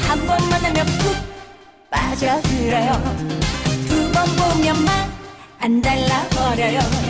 한 번 만나면 푹 빠져들어요. 두 번 보면 막 안 달라버려요.